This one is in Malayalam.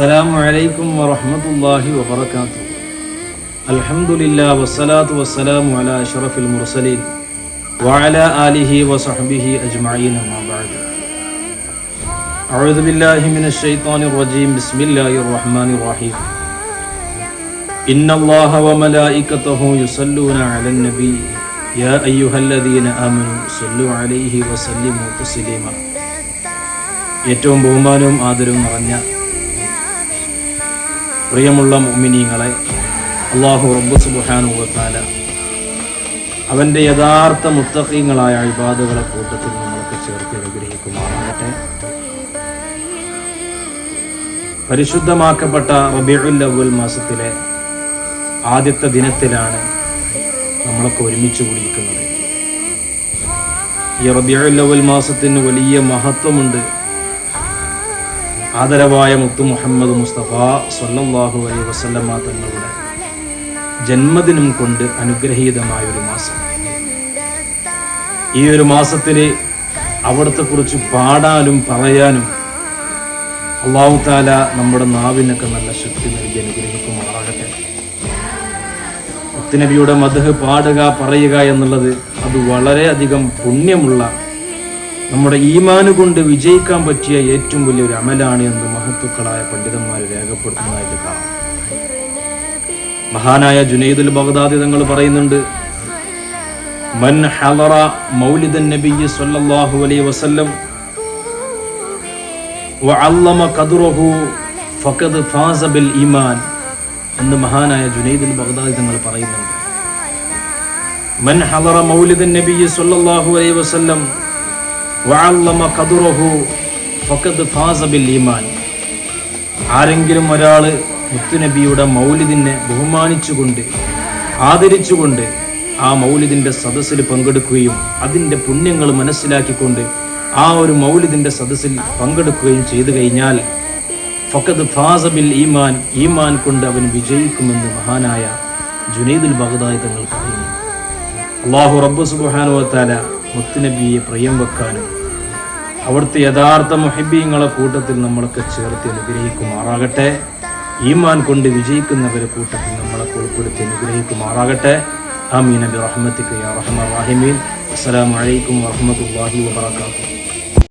അസ്സലാമു അലൈക്കും വറഹ്മത്തുള്ളാഹി വബറകാതുഹു. അൽഹംദുലില്ലാഹി വസ്സലാത്തു വസ്സലാമു അലാ അഷ്റഫിൽ മുർസലീൻ വഅലാ ആലിഹി വസഹ്ബിഹി അജ്മഈൻ. അമ്മാ ബഅദ്. അഊദു ബില്ലാഹി മിനശ് ശൈത്വാനിർ റജീം. ബിസ്മില്ലാഹിർ റഹ്മാനിർ റഹീം. ഇന്നല്ലാഹ വമലായികതഹു യുസല്ലൂന അലൻ നബി യാ അയ്യുഹല്ലദീന ആമനൂ സല്ലു അലൈഹി വസല്ലിമു തസ്ലീമാ. ഏറ്റവും ബഹുമാനവും ആദരവും നിറഞ്ഞ പ്രിയമുള്ള മുഅ്മിനീങ്ങളെ, അല്ലാഹു റബ്ബ് സുബ്ഹാനഹു വ തആല അവൻ്റെ യഥാർത്ഥ മുത്തഖീങ്ങളായ ഇബാദുകളെ കൂട്ടത്തിൽ നമ്മൾക്ക് ചേർത്ത് അനുഗ്രഹിക്കുമാറാകട്ടെ. പരിശുദ്ധമാക്കപ്പെട്ട റബീഉൽ അവ്വൽ മാസത്തിലെ ആദ്യത്തെ ദിനത്തിലാണ് നമ്മളൊക്കെ ഒരുമിച്ച് കൂടിയിരിക്കുന്നത്. ഈ റബീഉൽ അവ്വൽ മാസത്തിന് വലിയ മഹത്വമുണ്ട്. ആദരവായ മുത്തു മുഹമ്മദ് മുസ്തഫ സ്വല്ലല്ലാഹു അലൈഹി വസല്ലമ തങ്ങളുടെ ജന്മദിനം കൊണ്ട് അനുഗ്രഹീതമായ ഒരു മാസം. ഈ ഒരു മാസത്തിൽ അവിടത്തെ കുറിച്ച് പാടാനും പറയാനും അല്ലാഹു തആല നമ്മുടെ നാവിനൊക്കെ നല്ല ശക്തി നൽകി അനുഗ്രഹിക്കുമാറാകട്ടെ. മുത്തുനബിയുടെ മദ്ഹ് പാടുക, പറയുക എന്നുള്ളത് അത് വളരെയധികം പുണ്യമുള്ള, നമ്മുടെ ഈമാന് കൊണ്ട് വിജയിക്കാൻ പറ്റിയ ഏറ്റവും വലിയൊരു അമലാണ് എന്ന് മഹത്തുക്കളായ പണ്ഡിതന്മാർ രേഖപ്പെടുത്തുന്നതായിട്ട് കാണാം. മഹാനായ ജുനൈദുൽ ബഗ്ദാദി തങ്ങൾ പറയുന്നുണ്ട്, മൻ ഹളറ മൗലിദൻ നബിയ്യി സ്വല്ലല്ലാഹു അലൈഹി വസല്ലം വഅല്ലമ ഖദ്റഹു ഫഖദ് ഫാസ ബിൽ ഈമാൻ എന്ന് മഹാനായ ജുനൈദുൽ ബഗ്ദാദി തങ്ങൾ പറയുന്നുണ്ട്. മൻ ഹളറ മൗലിദൻ നബിയ്യി സ്വല്ലല്ലാഹു അലൈഹി വസല്ലം വഅല്ലമ ഖദ്റഹു ഫഖദ് ഫാസ ബിൽ ഈമാൻ. ആരെങ്കിലും ഒരാൾ മുത്തുനബിയുടെ മൗലിദിനെ ബഹുമാനിച്ചുകൊണ്ട് ആദരിച്ചുകൊണ്ട് ആ മൗലിദിന്റെ സദസ്സിൽ പങ്കെടുക്കുകയും അതിൻ്റെ പുണ്യങ്ങൾ മനസ്സിലാക്കിക്കൊണ്ട് ആ ഒരു മൗലിദിന്റെ സദസ്സിൽ പങ്കെടുക്കുകയും ചെയ്തു കഴിഞ്ഞാൽ ഫഖദ് ഫാസ ബിൽ ഈമാൻ, ഈമാൻ കൊണ്ട് അവൻ വിജയിക്കുമെന്ന് മഹാനായ ജുനൈദുൽ ബഗ്ദാദി തങ്ങൾ പറയുന്നു. അല്ലാഹു റബ്ബ് സുബ്ഹാനഹു വ തആല മുത്തുനബിയെ പ്രിയം വെക്കാനും അവിടുത്തെ യഥാർത്ഥ മുഹിബ്ബീങ്ങളെ കൂട്ടത്തിൽ നമ്മളൊക്കെ ചേർത്ത് അനുഗ്രഹിക്കുമാറാകട്ടെ. ഈമാൻ കൊണ്ട് വിജയിക്കുന്നവരെ കൂട്ടത്തിൽ നമ്മളൊക്കെ ഉൾപ്പെടുത്തി അനുഗ്രഹിക്കുമാറാകട്ടെ. ആമീൻ ബിറഹ്മതിക യാ അർഹമർ റഹീമീൻ. അസ്സലാമു അലൈക്കും വറഹ്മത്തുള്ളാഹി വബറകാതുഹു.